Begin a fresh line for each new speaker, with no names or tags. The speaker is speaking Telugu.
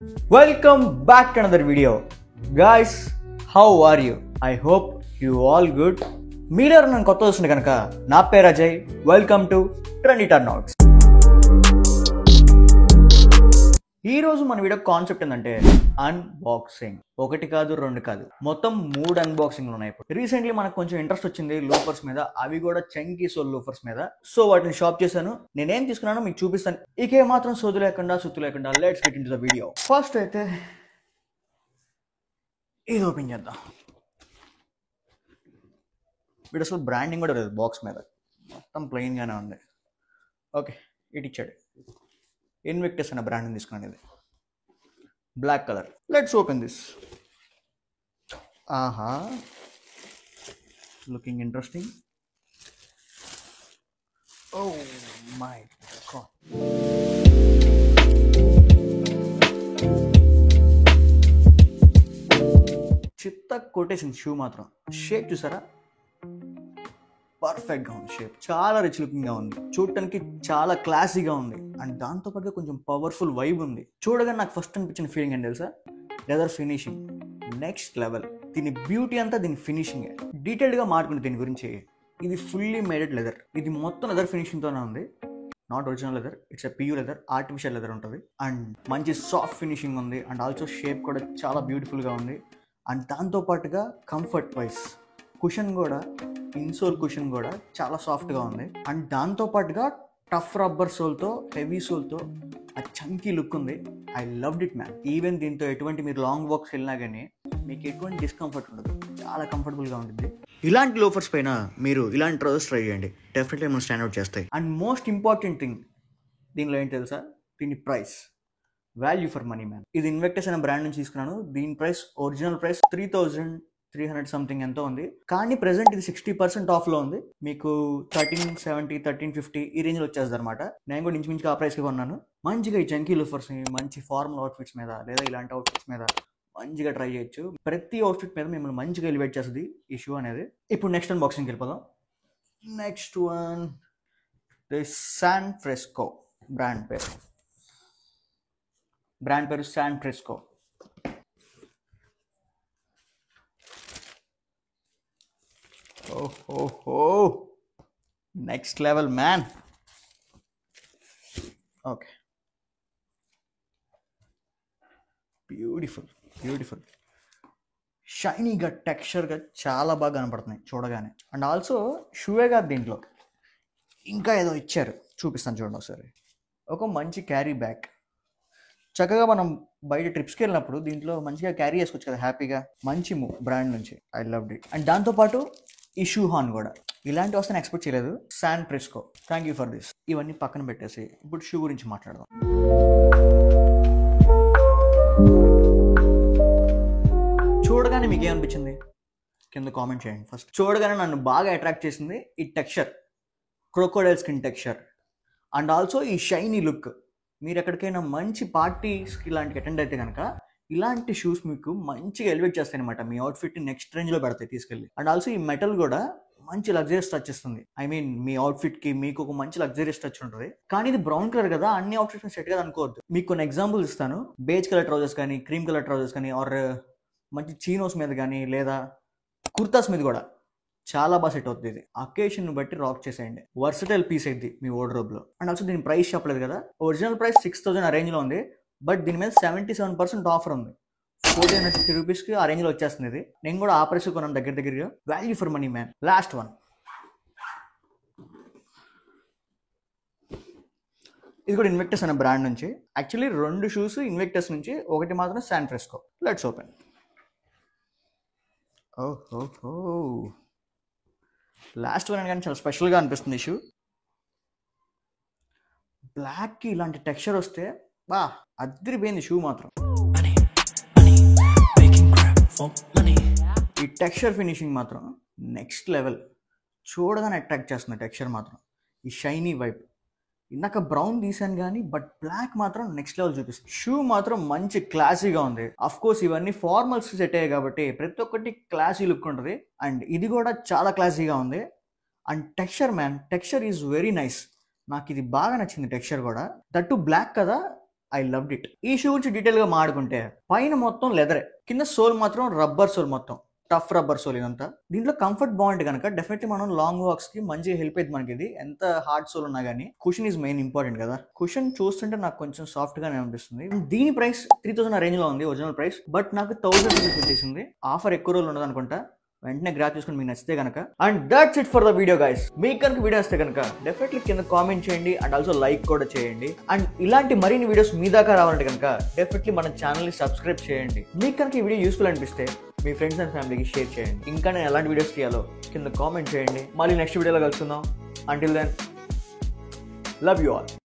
Welcome back to another video. Guys, how are you? I hope you all good. మీరెవరు నన్ను కొత్త చూస్తుంది కనుక నా పేరు Ajay. Welcome to trendy turnouts. ఈ రోజు మన వీడియో కాన్సెప్ట్ ఏంటంటే అన్బాక్సింగ్. ఒకటి కాదు, రెండు కాదు, మొత్తం 3 అన్బాక్సింగ్లు ఉన్నాయి. ఇప్పుడు రీసెంట్లీ మనకు కొంచెం ఇంట్రెస్ట్ వచ్చింది లోఫర్స్ మీద, అవి కూడా చంకీ సోల్ లోఫర్స్ మీద. సో వాటిని షాప్ చేశాను. నేనేం తీసుకున్నానో మీకు చూపిస్తాను. ఇకే మాత్రం సోదు లేకుండా సుత్తు లేకుండా let's get into the video. First అయితే ఇది ఓపెన్ చేద్దాం. వీడు అసలు బ్రాండింగ్ కూడా లేదు బాక్స్ మీద, మొత్తం ప్లెయిన్గానే ఉంది. ఓకే, ఇటు ఇచ్చాడు. ఇన్విక్టస్ అనే బ్రాండ్ తీసుకున్నాను. ఇది black colour. Let's open this. ఆహా, looking interesting. Oh my God, చిత్త కొట్టేసింది షూ మాత్రం. షేప్ చూసారా, పర్ఫెక్ట్ గా ఉంది. షేప్ చాలా రిచ్ లుకింగ్ గా ఉంది, చూడటానికి చాలా క్లాసీగా ఉంది. అండ్ దాంతో పాటుగా కొంచెం పవర్ఫుల్ వైబ్ ఉంది. చూడగానే నాకు ఫస్ట్ అనిపించిన ఫీలింగ్ ఏంటి తెలుసా, లెదర్ ఫినిషింగ్ నెక్స్ట్ లెవెల్. దీని బ్యూటీ అంతా దీని ఫినిషింగ్. డీటెయిల్డ్ గా మాట్లాడుకుంటే దీని గురించి, ఇది ఫుల్లీ మేడెడ్ లెదర్. ఇది మొత్తం లెదర్ ఫినిషింగ్ తోనే ఉంది, not original leather. It's a pure leather, artificial leather ఉంటుంది. అండ్ మంచి సాఫ్ట్ ఫినిషింగ్ ఉంది. అండ్ ఆల్సో షేప్ కూడా చాలా బ్యూటిఫుల్ గా ఉంది. అండ్ దాంతో పాటుగా కంఫర్ట్ వైస్ కుషన్ కూడా, ఇన్సోల్ కుషన్ కూడా చాలా సాఫ్ట్గా ఉంది. అండ్ దాంతో పాటుగా టఫ్ రబ్బర్ సోల్తో, హెవీ సోల్తో ఆ చంకీ లుక్ ఉంది. I loved it man. Even దీంతో ఎటువంటి మీరు లాంగ్ వాక్స్ వెళ్ళినా కానీ మీకు ఎటువంటి డిస్కంఫర్ట్ ఉండదు, చాలా కంఫర్టబుల్గా ఉంటుంది. ఇలాంటి లోఫర్స్ పైన మీరు ఇలాంటి ట్రౌజర్స్ ట్రై చేయండి, డెఫినెట్లీ మనం స్టాండ్అవుట్ చేస్తాయి. అండ్ మోస్ట్ ఇంపార్టెంట్ థింగ్ దీనిలో ఏంటి తెలుసా, దీని price. Value for money man. ఇది ఇన్వెక్టస్ అనే బ్రాండ్ నుంచి తీసుకున్నాను. దీని ప్రైస్, ఒరిజినల్ ప్రైస్ 3,300 సంథింగ్ ఎంతో ఉంది. కానీ ప్రెసెంట్ ఇది 60% ఆఫ్లో ఉంది. మీకు 1370, 1350 ఈ రేంజ్లో వచ్చేస్తుంది అనమాట. నేను కూడా ఇంచుమించుగా ఆ ప్రైస్కి కొన్నాను. మంచిగా ఈ చంకీ లూఫర్స్ మంచి ఫార్మల్ అవుట్ఫిట్స్ మీద లేదా ఇలాంటి అవుట్ఫిట్స్ మీద మంచిగా ట్రై చేయొచ్చు. ప్రతి అవుట్ఫిట్ మీద మిమ్మల్ని మంచిగా ఎలివేట్ చేస్తుంది ఈ షూ అనేది. ఇప్పుడు నెక్స్ట్ అన్బాక్సింగ్కి వెళ్ళిపోదాం. Next one, this San Fresco brand పేరు. San Fresco. Oh, next level man. Okay, beautiful షైనీగా, టెక్స్చర్గా చాలా బాగా కనపడుతున్నాయి చూడగానే. అండ్ ఆల్సో షూవే కాదు, దీంట్లో ఇంకా ఏదో ఇచ్చారు, చూపిస్తాను చూడండి ఒకసారి. ఒక మంచి క్యారీ బ్యాగ్. చక్కగా మనం బయట ట్రిప్స్కి వెళ్ళినప్పుడు దీంట్లో మంచిగా క్యారీ చేసుకోవచ్చు కదా హ్యాపీగా. మంచి బ్రాండ్ నుంచి, ఐ లవ్డ్ ఇట్. అండ్ దాంతోపాటు ఈ షూ హార్న్ కూడా ఇలాంటి వస్తే ఎక్స్పెక్ట్ చేయలేదు. San fresco, thank you for this. ఇవన్నీ పక్కన పెట్టేసి ఇప్పుడు షూ గురించి మాట్లాడదాం. చూడగానే మీకు ఏమనిపించింది కింద కామెంట్ చేయండి. ఫస్ట్ చూడగానే నన్ను బాగా అట్రాక్ట్ చేసింది ఈ texture, crocodile skin texture. And also ఈ షైనీ లుక్. మీరు ఎక్కడికైనా మంచి పార్టీస్కి ఇలాంటి అటెండ్ అయితే కనుక ఇలాంటి షూస్ మీకు మంచిగా ఎలివేట్ చేస్తాయి అనమాట. మీ అవుట్ఫిట్ నెక్స్ట్ రేంజ్లో పెడతాయి తీసుకెళ్ళి. అండ్ ఆల్సో ఈ మెటల్ కూడా మంచి లగ్జరియస్ టచ్ ఇస్తుంది. ఐ మీన్ మీ అవుట్ఫిట్కి మీకు ఒక మంచి లగ్జరియస్ టచ్ ఉంటుంది. కానీ ఇది బ్రౌన్ కలర్ కదా, అన్ని అవుట్ఫిట్స్ సెట్ కదా అనుకోవద్దు. మీకు కొన్ని ఎగ్జాంపుల్స్ ఇస్తాను. బేజ్ కలర్ ట్రౌజర్స్ కానీ, క్రీమ్ కలర్ ట్రౌజర్స్ కానీ, ఆర్ మంచి చీనోస్ మీద కానీ, లేదా కుర్తాస్ మీద కూడా చాలా బాగా సెట్ అవుతుంది. ఇది అకేషన్ బట్టి రాక్ చేసేయండి. వర్సటైల్ పీస్ అయింది మీ వార్డ్రోబ్లో. అండ్ ఆల్సో దీని ప్రైస్ చెప్పలేదు కదా, ఒరిజినల్ ప్రైస్ 6,000 ఆ రేంజ్లో ఉంది. బట్ దీని మీద 77% ఆఫర్ ఉంది. 1,450 రూపీస్కి ఆ రేంజ్లో వచ్చేస్తుంది. ఇది నేను కూడా ఆ ప్రైస్ కొన్నాను దగ్గరగా. Value for money man. Last one, ఇది కూడా ఇన్వెక్టస్ అనే బ్రాండ్ నుంచి. యాక్చువల్లీ 2 షూస్ ఇన్వెక్టస్ నుంచి, ఒకటి మాత్రం శాన్ ఫ్రెస్కో. Let's open. ఓహో, లాస్ట్ వన్ కానీ చాలా స్పెషల్గా అనిపిస్తుంది ఈ షూ. బ్లాక్కి ఇలాంటి టెక్స్చర్ వస్తే బా అదిరిపోయింది షూ మాత్రం. ఈ టెక్స్చర్ ఫినిషింగ్ మాత్రం నెక్స్ట్ లెవెల్. చూడగానే అట్రాక్ట్ చేస్తుంది టెక్స్చర్ మాత్రం. ఈ షైనీ వైబ్. ఇందాక బ్రౌన్ తీసాను కానీ బట్ బ్లాక్ మాత్రం నెక్స్ట్ లెవెల్ చూపిస్తుంది. షూ మాత్రం మంచి క్లాసీగా ఉంది. అఫ్ కోర్స్ ఇవన్నీ ఫార్మల్స్ సెట్ అయ్యాయి కాబట్టి ప్రతి ఒక్కటి క్లాసీ లుక్ ఉంటుంది. అండ్ ఇది కూడా చాలా క్లాసీగా ఉంది. And texture man, texture is very nice. నాకు ఇది బాగా నచ్చింది టెక్స్చర్ కూడా. దట్టు బ్లాక్ కదా, ఐ లవ్డ్ ఇట్. ఈ షూ గురించి డీటెయిల్ గా మాట్లాడుకుంటే పైన మొత్తం లెదరే, కింద సోల్ మాత్రం రబ్బర్ సోల్, మొత్తం టఫ్ రబ్బర్ సోల్ ఇదంతా. దీంట్లో కంఫర్ట్ బాగుంటుంది కనుక డెఫినెట్లీ మనం లాంగ్ వాక్స్ కి మంచిగా హెల్ప్ అయింది మనకి. ఇది ఎంత హార్డ్ సోల్ ఉన్నా కానీ కుషన్ ఈజ్ మెయిన్ ఇంపార్టెంట్ కదా. కుషన్ చూస్తుంటే నాకు కొంచెం సాఫ్ట్ గానే అనిపిస్తుంది. దీని ప్రైస్ 3000 రేంజ్ లో ఉంది ఒరిజినల్ ప్రైస్, బట్ నాకు 1000 రూపీస్ వచ్చేసింది. ఆఫర్ ఎక్కువ రోజులు ఉండదు అనుకుంటా. వెంటనే గ్రాప్ చేసుకుని మీకు నచ్చితే కనుక. And that's it for the video guys. మీకు కనుక వీడియో వస్తే కనుక డెఫినెట్లీ కింద కామెంట్ చేయండి అండ్ ఆల్సో లైక్ కూడా చేయండి. అండ్ ఇలాంటి మరిన్ని వీడియోస్ మీ దాకా రావాలంటే కనుక డెఫినెట్లీ మన ఛానల్ ని సబ్స్క్రైబ్ చేయండి. మీకు కనుక ఈ వీడియో యూస్ఫుల్ అనిపిస్తే మీ ఫ్రెండ్స్ అండ్ ఫ్యామిలీకి షేర్ చేయండి. ఇంకా నేను ఎలాంటి వీడియోస్ చేయాలో కింద కామెంట్ చేయండి. మళ్ళీ నెక్స్ట్ వీడియోలో కలుసుకుందాం. Until then, love you all.